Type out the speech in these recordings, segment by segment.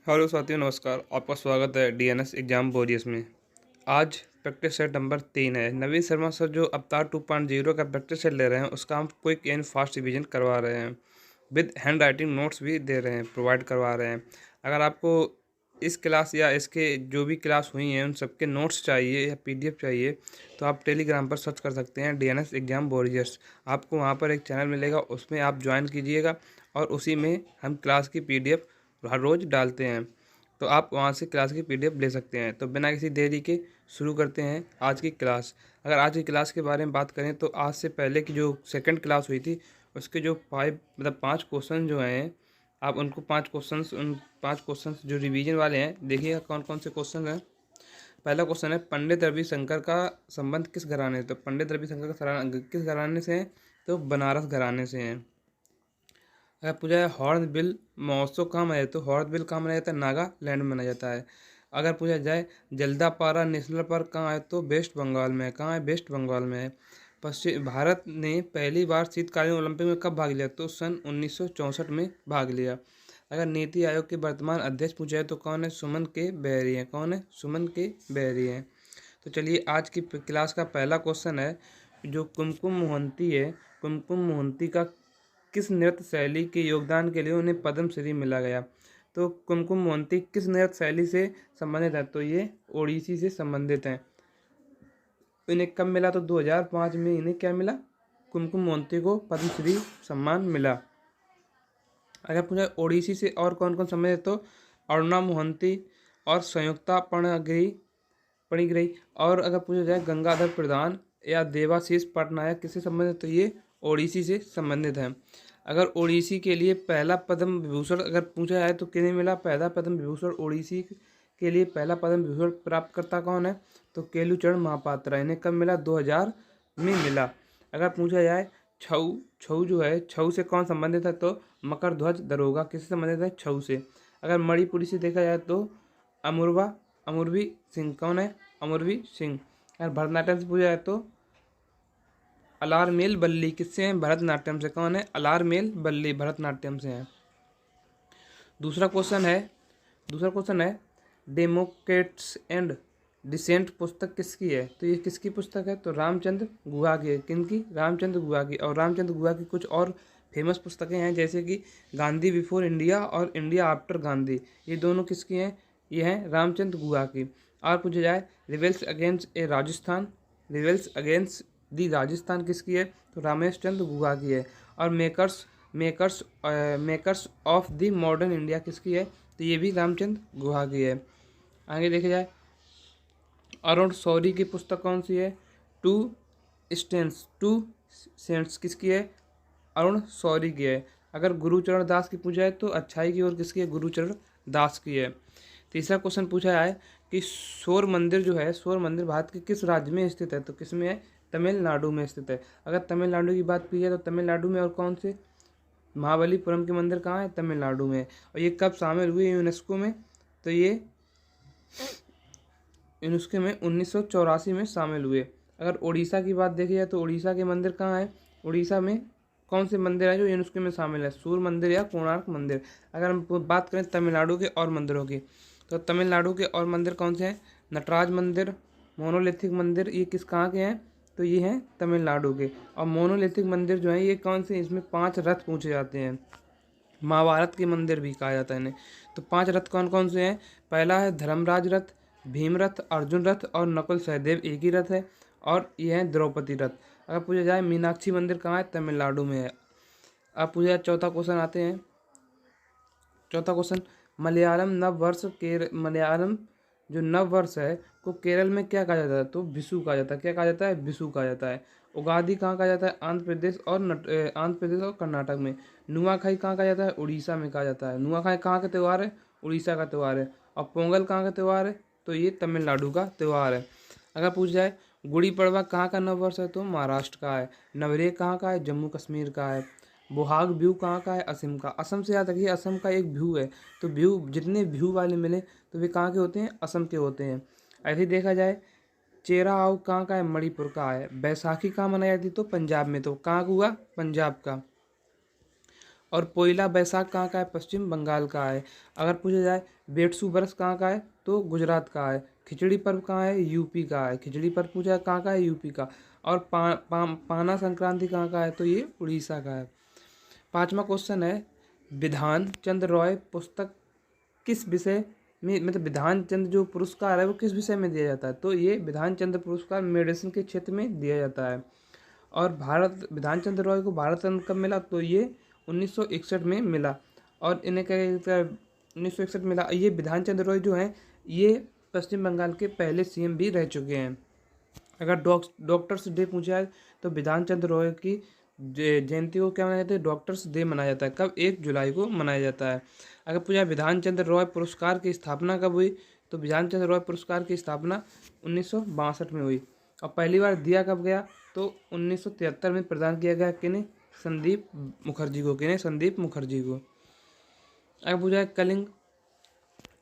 Hello साथियों, नमस्कार। आपका स्वागत है डीएनएस एग्जाम वॉरियर्स में। आज प्रैक्टिस सेट नंबर 3 है। नवीन शर्मा सर जो अवतार 2.0 का प्रैक्टिस सेट ले रहे हैं, उसका हम क्विक एंड फास्ट रिवीजन करवा रहे हैं। विद हैंड राइटिंग नोट्स भी दे रहे हैं, प्रोवाइड करवा रहे हैं। अगर आपको इस क्लास या इसके जो भी क्लास हुई हैं उन सबके नोट्स चाहिए या पीडीएफ चाहिए, तो आप टेलीग्राम पर सर्च कर सकते हैं डीएनएस एग्जाम वॉरियर्स। आपको वहाँ पर एक चैनल मिलेगा, उसमें आप ज्वाइन कीजिएगा और उसी में हम क्लास की पीडीएफ हर रोज़ डालते हैं। तो आप वहाँ से क्लास की पीडीएफ ले सकते हैं। तो बिना किसी देरी के शुरू करते हैं आज की क्लास। अगर आज की क्लास के बारे में बात करें तो आज से पहले की जो सेकंड क्लास हुई थी, उसके जो 5 क्वेश्चन जो हैं, आप उनको 5 क्वेश्चंस जो रिवीजन वाले हैं, देखिएगा कौन कौन से क्वेश्चन हैं। पहला क्वेश्चन है, पंडित रविशंकर का संबंध किस घराने से? तो पंडित रविशंकर का किस घराने से है? तो बनारस घराने से हैं। अगर पूछा है हॉर्न बिल महोत्सव कहाँ मनाया, तो हॉर्न बिल कहाँ मनाया जाता है? नागालैंड में मनाया जाता है। अगर पूछा जाए जल्दापारा नेशनल पार्क कहाँ है, तो वेस्ट बंगाल में है। कहाँ है? वेस्ट बंगाल में है। पश्चिम भारत ने पहली बार शीतकालीन ओलंपिक में कब भाग लिया, तो सन 1964 में भाग लिया। अगर नीति आयोग के वर्तमान अध्यक्ष पूछा है तो कौन है? सुमन के बेहरी हैं। कौन है? सुमन के बेहरी हैं। तो चलिए आज की क्लास का पहला क्वेश्चन है, जो कुमकुम मोहंती है, कुमकुम मोहंती का किस नृत्य शैली के योगदान के लिए उन्हें पद्मश्री मिला गया? तो कुमकुम मोहंती किस नृत्य शैली से संबंधित है? तो ये ओडिसी से संबंधित हैं। इन्हें कब मिला? तो 2005 में इन्हें क्या मिला? कुमकुम मोहंती को पद्मश्री सम्मान मिला। अगर पूछा ओडिसी से और कौन कौन संबंधित है, तो अरुणा मोहंती और संयुक्ता पणिग्रही। और अगर पूछा जाए गंगाधर प्रधान या देवाशीष पटनायक किससे संबंधित, तो ये ओडिसी से संबंधित हैं। अगर ओडिसी के लिए पहला पद्म विभूषण अगर पूछा जाए तो किन्हें मिला? पहला पद्म विभूषण ओडिसी के लिए पहला पद्म विभूषण प्राप्तकर्ता कौन है? तो केलुचरण महापात्रा। इन्हें कब मिला? 2000 में मिला। अगर पूछा जाए छऊ छऊ जो है, छऊ से कौन संबंधित है? तो मकर ध्वज दरोगा किससे संबंधित है? छऊ से। अगर मणिपुरी से देखा जाए तो अमूर्वी सिंह। कौन है? अमूर्वी सिंह। अगर भरतनाट्यम से पूछा जाए तो अलारमेल बल्ली किससे हैं? भरतनाट्यम से। कौन है? अलारमेल बल्ली भरतनाट्यम से हैं। दूसरा क्वेश्चन है डेमोक्रेट्स एंड डिसेंट पुस्तक किसकी है? तो ये किसकी पुस्तक है? तो रामचंद्र गुहा की है। किनकी? रामचंद्र गुहा की। और रामचंद्र गुहा की कुछ और फेमस पुस्तकें हैं, जैसे कि गांधी बिफोर इंडिया और इंडिया आफ्टर गांधी। ये दोनों किसकी हैं? ये हैं रामचंद्र गुहा की। और पूछा जाए रिवेल्स अगेंस्ट दी राजस्थान किसकी है? तो रामेश चंद्र गुहा की है। और makers of the modern India किसकी है? तो ये भी रामचंद्र गुहा की है। आगे देखा जाए अरुण शौरी की पुस्तक कौन सी है? टू सेंट्स किसकी है? अरुण शौरी की है। अगर गुरुचरण दास की पूछा है तो अच्छाई की ओर किसकी है? गुरुचरण दास की है। तीसरा क्वेश्चन पूछा है कि शोर मंदिर जो है, शोर मंदिर भारत के किस राज्य में स्थित है? तो किस में है? तमिलनाडु में स्थित है। अगर तमिलनाडु की बात की जाए तो तमिलनाडु में और कौन से? महाबलीपुरम के मंदिर कहाँ है? तमिलनाडु में। और ये कब शामिल हुए यूनेस्को में? तो ये यूनेस्को में 1984 में शामिल हुए। अगर उड़ीसा की बात देखी जाए तो उड़ीसा के मंदिर कहाँ है? उड़ीसा में कौन से मंदिर है जो यूनेस्को में शामिल है? सूर्य मंदिर या कोणार्क मंदिर। अगर हम बात करें तमिलनाडु के और मंदिरों की, तो तमिलनाडु के और मंदिर कौन से हैं? नटराज मंदिर, मोनोलिथिक मंदिर, ये कहाँ के हैं? तो ये हैं तमिलनाडु के। और मोनोलिथिक मंदिर जो हैं ये कौन से? इसमें 5 रथ पूछे जाते हैं। महाभारत के मंदिर भी कहा जाता है इन्हें। तो 5 रथ कौन कौन से हैं? पहला है धर्मराज रथ, भीम रथ, अर्जुन रथ और नकुल सहदेव एक ही रथ है। और ये है द्रौपदी रथ। अगर पूछा जाए मीनाक्षी मंदिर कहाँ है? तमिलनाडु में है। अब पूछा जाए चौथा क्वेश्चन आते हैं। चौथा क्वेश्चन, मलयालम जो नव वर्ष है को केरल में क्या कहा जाता है? तो विशु कहा जाता है। क्या कहा जाता है? विशु कहा जाता है। उगादि कहाँ कहा जाता है? आंध्र प्रदेश और कर्नाटक में। नुआखाई कहाँ कहा जाता है? उड़ीसा में कहा जाता है। नुआखाई कहाँ का त्यौहार है? उड़ीसा का त्यौहार है। और पोंगल कहाँ का त्यौहार है? तो ये तमिलनाडु का त्यौहार है। अगर पूछ जाए गुड़ी पड़वा कहाँ का नव वर्ष है? तो महाराष्ट्र का है। नवरेह कहाँ का है? जम्मू कश्मीर का है। बोहाग बिहू कहाँ का है? असम का। असम से याद रखिए, असम का एक बिहू है। तो बिहू जितने बिहू वाले मिले तो वे कहाँ के होते हैं? असम के होते हैं। ऐसे ही देखा जाए चेरा आओ कहाँ का है? मणिपुर का है। बैसाखी कहाँ मनाई जाती? तो पंजाब में। तो कहाँ का हुआ? पंजाब का। और पोइला बैसाख कहाँ का है? पश्चिम बंगाल का है। अगर पूछा जाए बेटसू बरस कहाँ का है? तो गुजरात का है। खिचड़ी पर्व कहाँ है? यूपी का है। खिचड़ी पर्व पूछा है कहाँ का है? यूपी का। और पाना संक्रांति कहाँ का है? तो ये उड़ीसा का है। पांचवा क्वेश्चन है, विधान चंद्र रॉय पुस्तक किस विषय में, मतलब विधान चंद्र जो पुरस्कार है वो किस विषय में दिया जाता है? तो ये विधान चंद्र पुरस्कार मेडिसिन के क्षेत्र में दिया जाता है। और भारत विधान चंद्र रॉय को भारत रत्न कब मिला? तो ये 1961 में मिला। और इन्हें क्या 1961 मिला। ये विधान चंद्र रॉय जो हैं ये पश्चिम बंगाल के पहले सीएम भी रह चुके हैं। अगर डॉक्टर्स डे पूछा है तो विधान चंद्र रॉय की जयंती को क्या मनाया जाता है? डॉक्टर्स डे मनाया जाता है। कब? 1 जुलाई को मनाया जाता है। अगर पूछा विधान चंद्र रॉय पुरस्कार की स्थापना कब हुई? तो विधान चंद्र रॉय पुरस्कार की स्थापना 1962 में हुई। और पहली बार दिया कब गया? तो 1973 में प्रदान किया गया। किन्हें? संदीप मुखर्जी को। किन्हें? संदीप मुखर्जी को। अगर पूछा है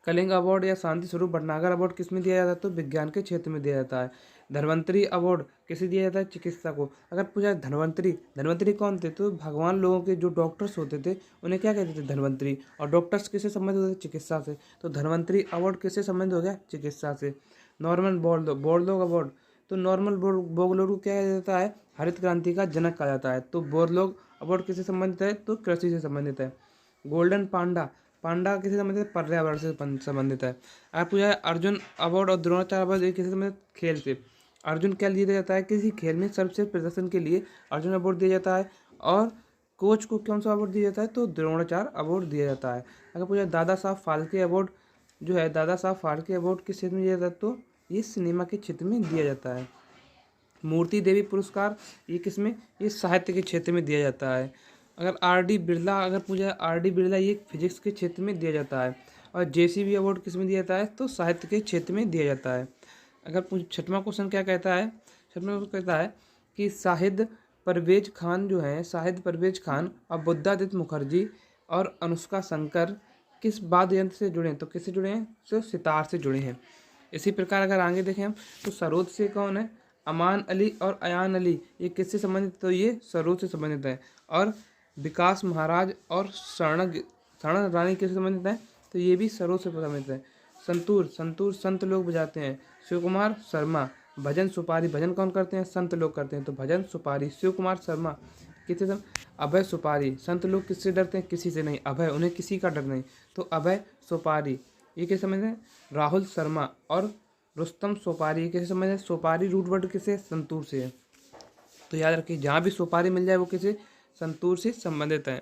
कलिंग अवार्ड या शांति स्वरूप भटनागर अवार्ड किस में दिया जाता है? तो विज्ञान के क्षेत्र में दिया जाता है। धन्वंतरी अवार्ड किसे दिया जाता है? चिकित्सा को। अगर पूछा धन्वंतरी कौन थे? तो भगवान लोगों के जो डॉक्टर्स होते थे उन्हें क्या कहते थे? धन्वंतरी। और डॉक्टर्स किससे संबंधित होते थे? चिकित्सा से। तो धन्वंतरी अवार्ड किससे संबंधित हो गया? चिकित्सा से। नॉर्मन बोरलॉग अवार्ड, तो नॉर्मन बोरलॉग को क्या कहा जाता है? हरित क्रांति का जनक कहा जाता है। तो बोरलॉग अवार्ड किससे संबंधित है? तो कृषि से संबंधित है। गोल्डन पांडा किससे संबंधित है? पर्यावरण से संबंधित है। आप पूछा है अर्जुन अवार्ड और द्रोणाचार्य अवार्ड किससे संबंधित? खेल से। अर्जुन क्या दिया जाता है? किसी खेल में सर्वश्रेष्ठ प्रदर्शन के लिए अर्जुन अवार्ड दिया जाता है। और कोच को कौन सा अवार्ड दिया जाता है? तो द्रोणाचार्य अवार्ड दिया जाता है। अगर पूछा दादा साहब फाल्के अवार्ड जो है, दादा साहब फाल्के अवार्ड किस क्षेत्र में दिया जाता है? तो ये सिनेमा के क्षेत्र में दिया जाता है। मूर्ति देवी पुरस्कार ये किसमें? ये साहित्य के क्षेत्र में दिया जाता है। अगर आर.डी. बिरला, अगर पूछा आर.डी. बिरला, ये फिजिक्स के क्षेत्र में दिया जाता है। और जे.सी.बी. अवार्ड किस में दिया जाता है? तो साहित्य के क्षेत्र में दिया जाता है। अगर छठवां क्वेश्चन क्या कहता है? छठवां क्वेश्चन कहता है कि शाहिद परवेज खान और बुद्धादित्य मुखर्जी और अनुष्का शंकर किस वाद्य यंत्र से जुड़े हैं? तो किससे जुड़े हैं? तो सितार से जुड़े हैं। इसी प्रकार अगर आगे देखें हम तो सरोद से कौन है? अमान अली और अयान अली, ये किससे संबंधित? तो ये सरोद से संबंधित है। और विकास महाराज और शरण रानी किससे संबंधित है? तो ये भी सरोद से संबंधित है। संतूर संत लोग बजाते हैं। शिव कुमार शर्मा। भजन सुपारी, भजन कौन करते हैं? संत लोग करते हैं। तो भजन सुपारी शिव कुमार शर्मा। किससे? अभय सुपारी, संत लोग किससे डरते हैं? किसी से नहीं। अभय, उन्हें किसी का डर नहीं। तो अभय सुपारी ये किस समझ है? राहुल शर्मा और रुस्तम सोपारी किससे संबंधित है? सोपारी रूट वर्ड किससे? संतूर से है। तो याद रखिए जहाँ भी सोपारी मिल जाए वो किसे? संतूर से संबंधित है।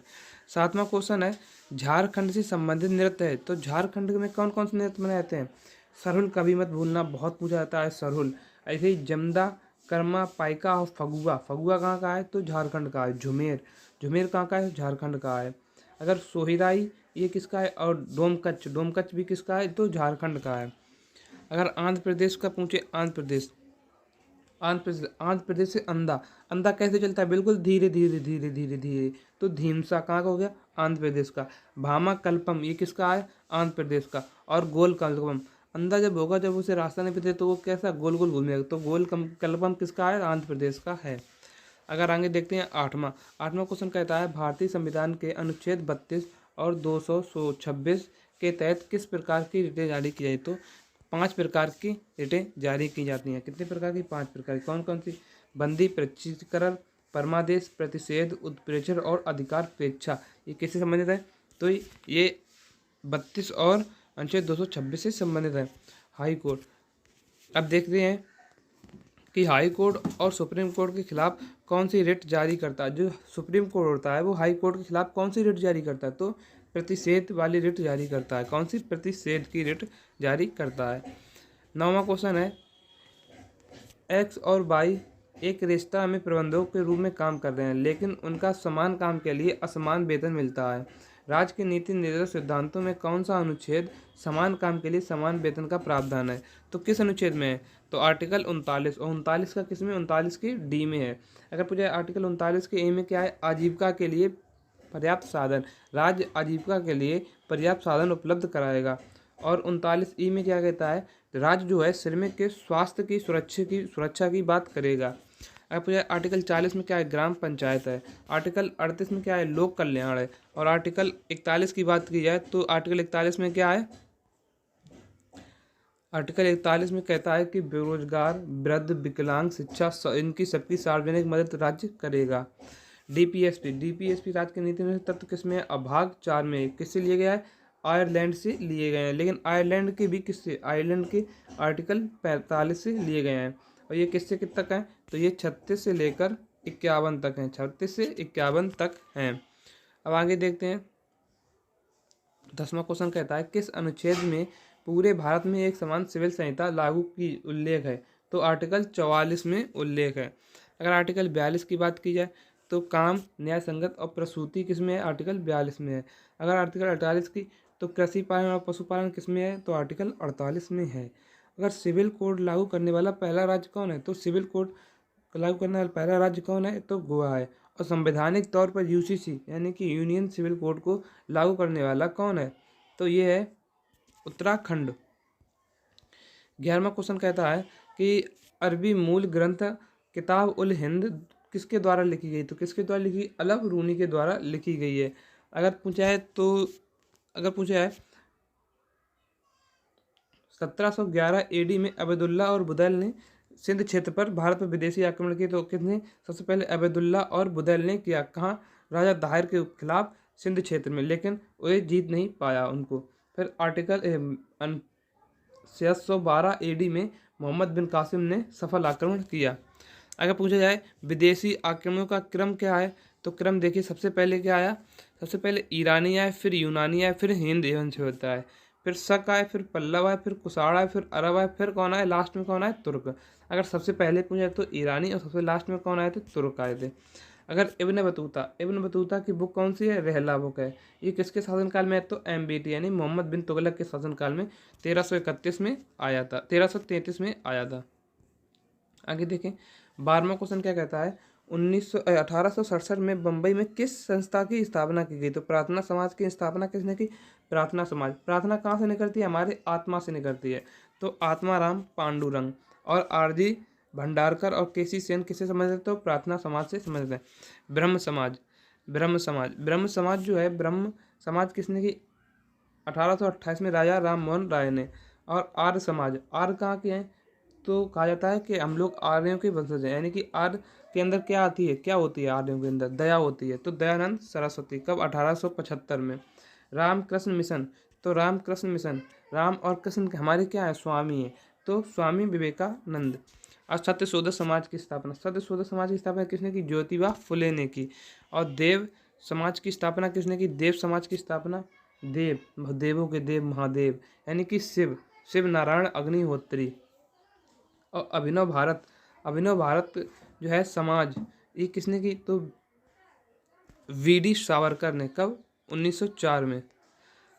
सातवां क्वेश्चन है झारखंड से संबंधित नृत्य है। तो झारखंड में कौन कौन से नृत्य मनाए जाते हैं? सरहुल कभी मत भूलना, बहुत पूछा जाता है सरहुल। ऐसे ही जमदा, कर्मा, पाइका और फगुआ कहाँ का है? तो झारखंड का है। झुमेर कहाँ का है? झारखंड का है। अगर सोहिराई ये किसका है? और डोमकच भी किसका है? तो झारखंड का है। अगर आंध्र प्रदेश का पूछे, आंध्र प्रदेश से अंधा कैसे चलता है? बिल्कुल धीरे धीरे। तो धीमसा कहाँ का हो गया? आंध्र प्रदेश का। भामा कल्पम ये किसका है? आंध्र प्रदेश का। और गोल कल्पम, अंधा जब होगा, जब उसे रास्ता नहीं पता तो वो कैसा गोल गोल घूमेगा। तो गोल कल्पम किसका है? आंध्र प्रदेश का है। अगर आगे देखते हैं आठवां क्वेश्चन कहता है भारतीय संविधान के अनुच्छेद 32 और 226 के तहत किस प्रकार की रिटें जारी की जाए? तो 5 प्रकार की रिटें जारी की जाती हैं। कितने प्रकार की? 5 प्रकार की। कौन कौन सी? बंदी, प्रचितीकरण, परमादेश, प्रतिषेध, उत्प्रेक्षण और अधिकार पेक्षा। ये किससे संबंधित है? तो ये 32 और अनुच्छेद 226 से संबंधित है। हाई कोर्ट, अब देखते हैं कि हाई कोर्ट और सुप्रीम कोर्ट के खिलाफ कौन सी रिट जारी करता है। जो सुप्रीम कोर्ट होता है वो हाई कोर्ट के खिलाफ कौन सी रिट जारी करता है? तो प्रतिषेध वाली रिट जारी करता है। कौन सी? प्रतिषेध की रिट जारी करता है। 9वां क्वेश्चन है एक्स और वाई एक रेस्ता में प्रबंधक के रूप में काम कर रहे हैं, लेकिन उनका समान काम के लिए असमान वेतन मिलता है। राज्य के नीति निर्देशक सिद्धांतों में कौन सा अनुच्छेद समान काम के लिए समान वेतन का प्रावधान है? तो किस अनुच्छेद में है? तो आर्टिकल 39। और 39 का किस में? 39 के डी में है। अगर पूछा आर्टिकल 39 के ए में क्या है? आजीविका के लिए पर्याप्त साधन, राज्य आजीविका के लिए पर्याप्त साधन उपलब्ध कराएगा। और 39 ई में क्या कहता है? राज्य जो है श्रमिक के स्वास्थ्य की सुरक्षा की बात करेगा। अगर पूछा आर्टिकल 40 में क्या है, ग्राम पंचायत है। आर्टिकल 38 में क्या है, लोक कल्याण है। और आर्टिकल 41 की बात की जाए तो आर्टिकल 41 में क्या है, आर्टिकल 41 में कहता है कि बेरोजगार, वृद्ध, विकलांग, शिक्षा इनकी सबकी सार्वजनिक मदद राज्य करेगा। डीपीएसपी राज्य की नीति में तत्व किसमें है, अभाग 4 में। किससे लिए गया है, आयरलैंड से लिए गए हैं। लेकिन आयरलैंड के भी किससे, आयरलैंड के आर्टिकल 45 से लिए गए हैं। और ये किससे कित तक हैं, तो ये 36 से लेकर 51 तक हैं, 36 से 51 तक हैं। अब आगे देखते हैं। 10वां क्वेश्चन कहता है किस अनुच्छेद में पूरे भारत में एक समान सिविल संहिता लागू की उल्लेख है, तो आर्टिकल 44 में उल्लेख है। अगर आर्टिकल 42 की बात की जाए तो काम, न्याय संगत और प्रसूति किस में है, आर्टिकल 42 में है। अगर आर्टिकल 48 की तो कृषि पालन और पशुपालन किस में है, तो आर्टिकल 48 में है। अगर सिविल कोड लागू करने वाला पहला राज्य कौन है, तो सिविल कोड लागू करने वाला पहला राज्य कौन है, तो गोवा है। और संवैधानिक तौर पर यूसीसी यानी कि यूनियन सिविल कोड को लागू करने वाला कौन है, तो ये है उत्तराखंड। 11वां क्वेश्चन कहता है कि अरबी मूल ग्रंथ किताब उल हिंद किसके द्वारा लिखी गई, तो किसके द्वारा लिखी, अलब रूनी के द्वारा लिखी गई है। अगर पूछा है 1711 एडी में अबेदुल्ला और बुदैल ने सिंध क्षेत्र पर भारत पर विदेशी आक्रमण किए, तो किसने, सबसे पहले अबेदुल्ला और बुदैल ने किया। कहाँ, राजा दाहिर के खिलाफ सिंध क्षेत्र में, लेकिन वो जीत नहीं पाया उनको। फिर आर्टिकल 612 एडी में मोहम्मद बिन कासिम ने सफल आक्रमण किया। अगर पूछा जाए विदेशी आक्रमणों का क्रम क्या है, तो क्रम देखिए, सबसे पहले क्या आया, सबसे पहले ईरानी आए, फिर यूनानी आए, फिर हिंद वंश होता है, फिर शक आए, फिर पल्लव आए, फिर कुषाण आए, फिर अरब आए, फिर कौन आए, लास्ट में कौन आए, तुर्क। अगर सबसे पहले पूछा तो ईरानी और सबसे लास्ट में कौन आए थे, तुर्क आए थे। अगर इब्न बतूता की बुक कौन सी है, रहला बुक है। ये किसके शासनकाल में है, तो MBT यानी मोहम्मद बिन तुगलक के शासनकाल में 1331 में आया था, 1333 में आया था। आगे देखें। 12वां क्वेश्चन क्या कहता है, 1867 में बम्बई में किस संस्था की स्थापना की गई, तो प्रार्थना समाज की स्थापना किसने की, प्रार्थना समाज। प्रार्थना कहाँ से निकलती है, हमारे आत्मा से निकलती है। तो आत्माराम पांडुरंग और RG भंडारकर और KC सेन किससे समझते हैं, तो प्रार्थना समाज से समझते हैं। ब्रह्म समाज जो है, ब्रह्म समाज किसने की, 1828 में राजा राम मोहन राय ने। और आर्य समाज, आर्य कहाँ के हैं, तो कहा जाता है कि हम लोग आर्यों के वंशज हैं, यानी कि आर्य के अंदर क्या आती है, क्या होती है आर्यों के अंदर, दया होती है। तो दयानंद सरस्वती, कब, 1875 में। रामकृष्ण मिशन, तो रामकृष्ण मिशन, राम और कृष्ण हमारे क्या है, स्वामी है, तो स्वामी विवेकानंद। और सत्यशोधक समाज की स्थापना किसने की, ज्योतिबा फुले ने की। और देव समाज की स्थापना किसने की, देव समाज की स्थापना, देवों के देव महादेव यानी कि शिव नारायण अग्निहोत्री। और अभिनव भारत जो है समाज, ये किसने की, तो VD सावरकर ने, कब, 1904 में।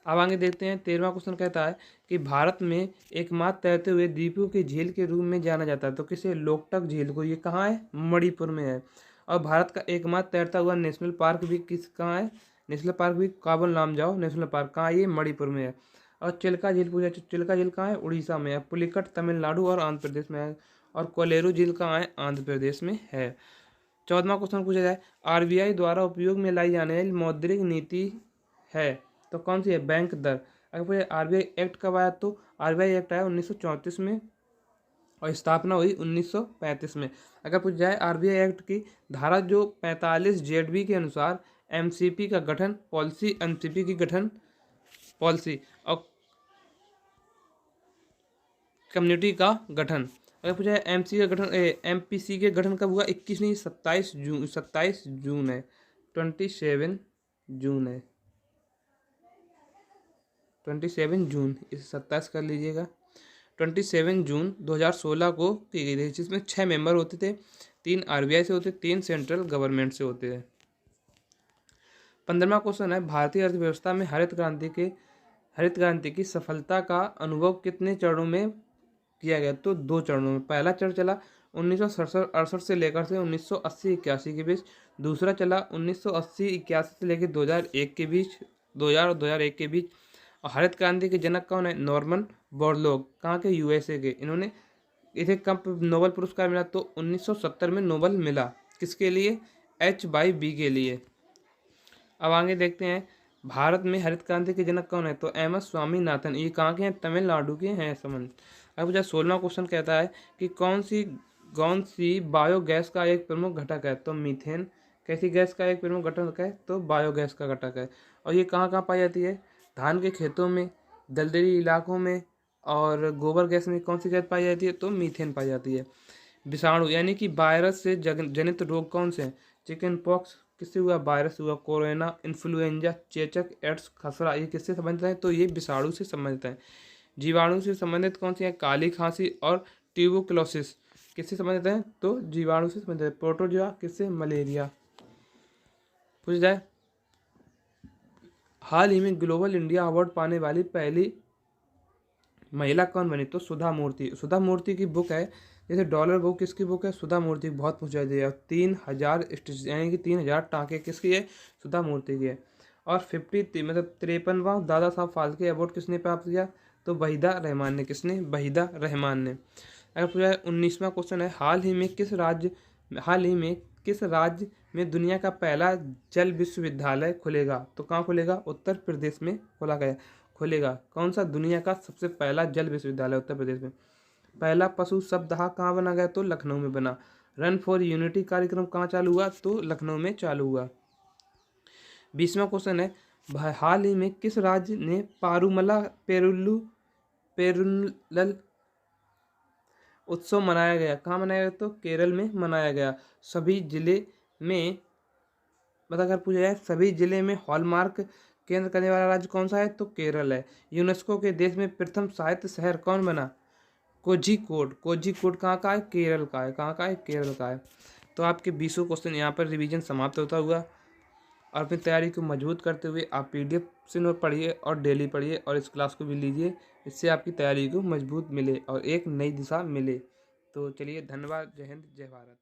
अब आगे देखते हैं। 13वां क्वेश्चन कहता है कि भारत में एकमात्र तैरते हुए द्वीपों की झील के रूप में जाना जाता है, तो किसे, लोकटक झील को। ये कहाँ है, मणिपुर में है। और भारत का एकमात्र तैरता हुआ नेशनल पार्क भी कहाँ है, नेशनल पार्क भी काबुल लामजाओ नेशनल पार्क कहाँ है, ये मणिपुर में है। और चिल्का झील पूछा, चिल्का झील कहाँ है, उड़ीसा में है। पुलिकट तमिलनाडु और आंध्र प्रदेश में है। और कोलेरू झील कहाँ है, आंध्र प्रदेश में है। 14वां क्वेश्चन पूछा जाए, RBI द्वारा उपयोग में लाई जाने वाली मौद्रिक नीति है, तो कौन सी है, बैंक दर। अगर पूछे RBI एक्ट कब आया, तो RBI एक्ट आया 1934 में और स्थापना हुई 1935 में। अगर पूछ जाए RBI एक्ट की धारा जो 45 ZB के अनुसार MCP का गठन पॉलिसी, MCP की गठन पॉलिसी और कम्युनिटी का गठन। अगर पूछा है MPC के गठन कब हुआ, 21 नहीं 27 जून है, 27 जून है, 27 जून, इसे 27 कर लीजिएगा। 27 जून 2016 को की गई थी, जिसमें 6 मेंबर होते थे, 3 RBI से होते, 3 सेंट्रल गवर्नमेंट से होते हैं। 15वां क्वेश्चन है, भारतीय अर्थव्यवस्था में हरित क्रांति की सफलता का अनुभव कितने चरणों में किया गया, तो 2 चरणों में। पहला चरण चला 1967-68 से लेकर 1980-81 के बीच। दूसरा चला 1980-81 से लेकर 2001 के बीच, 2001 के बीच। और हरित क्रांति के जनक कौन है, नॉर्मन बोरलॉग, कहाँ के, USA के। इन्होंने इसे कब नोबेल पुरस्कार मिला? तो 1970 में नोबेल मिला। किसके लिए? HYV के लिए। अब आगे देखते हैं, भारत में हरित क्रांति के जनक कौन है? तो MS स्वामीनाथन। ये कहाँ के हैं? तमिलनाडु के हैं समन। अब जो 16वां क्वेश्चन कहता है कि कौन सी बायोगैस का एक प्रमुख घटक है? तो मीथेन। कैसी गैस का एक प्रमुख घटक है? तो बायोगैस का घटक है। और ये कहाँ कहाँ पाई जाती है? धान के खेतों में, दलदली इलाकों में, और गोबर गैस में कौन सी गैस पाई जाती है? तो मीथेन पाई जाती है। विषाणु यानी कि वायरस से जनित रोग कौन से हैं? चिकन पॉक्स किससे हुआ? वायरस हुआ। कोरोना, इन्फ्लुएंजा, चेचक, एड्स, खसरा, ये किससे संबंधित है? तो ये विषाणु से संबंधित है। जीवाणु से संबंधित कौन सी है? काली खांसी और ट्यूबरकुलोसिस किससे संबंधित है? तो जीवाणु से संबंधित है। प्रोटोजोआ किससे? मलेरिया। पूछ जाए, हाल ही में ग्लोबल इंडिया अवार्ड पाने वाली पहली महिला कौन बनी? तो सुधा मूर्ति। सुधा मूर्ति की बुक है, जैसे डॉलर बुक किसकी बुक है? सुधा मूर्ति। बहुत पूछा जाएगा। 3000 स्टिच यानी कि 3000 टाँके किसकी है? सुधा मूर्ति की है। और 53वां दादा साहब फाल्के अवार्ड किसने प्राप्त किया? तो वहीदा रहमान ने। किसने? वहीदा रहमान ने। अगर पूछा 19वां क्वेश्चन है, हाल ही में किस राज्य में दुनिया का पहला जल विश्वविद्यालय खुलेगा? तो कहाँ खुलेगा? उत्तर प्रदेश में खुलेगा। कौन सा दुनिया का सबसे पहला जल विश्वविद्यालय? उत्तर प्रदेश में। पहला पशु सप्ताह कहाँ बना गया? तो लखनऊ में बना। रन फॉर यूनिटी कार्यक्रम कहाँ चालू हुआ? तो लखनऊ में चालू हुआ। 20वां क्वेश्चन है, हाल ही में किस राज्य ने पारूमला पेरुलल उत्सव मनाया गया? कहाँ मनाया गया? तो केरल में मनाया गया। सभी जिले में अगर पूछा जाए, सभी जिले में हॉलमार्क केंद्र करने वाला राज्य कौन सा है? तो केरल है। यूनेस्को के देश में प्रथम साहित्य शहर कौन बना? कोझिकोड कहाँ का है? केरल का है। कहाँ का है? केरल का है। तो आपके 20 क्वेश्चन यहाँ पर रिवीजन समाप्त होता हुआ। और अपनी तैयारी को मजबूत करते हुए आप PDF से नोट पढ़िए और डेली पढ़िए और इस क्लास को भी लीजिए। इससे आपकी तैयारी को मजबूत मिले और एक नई दिशा मिले। तो चलिए, धन्यवाद। जय हिंद, जय भारत।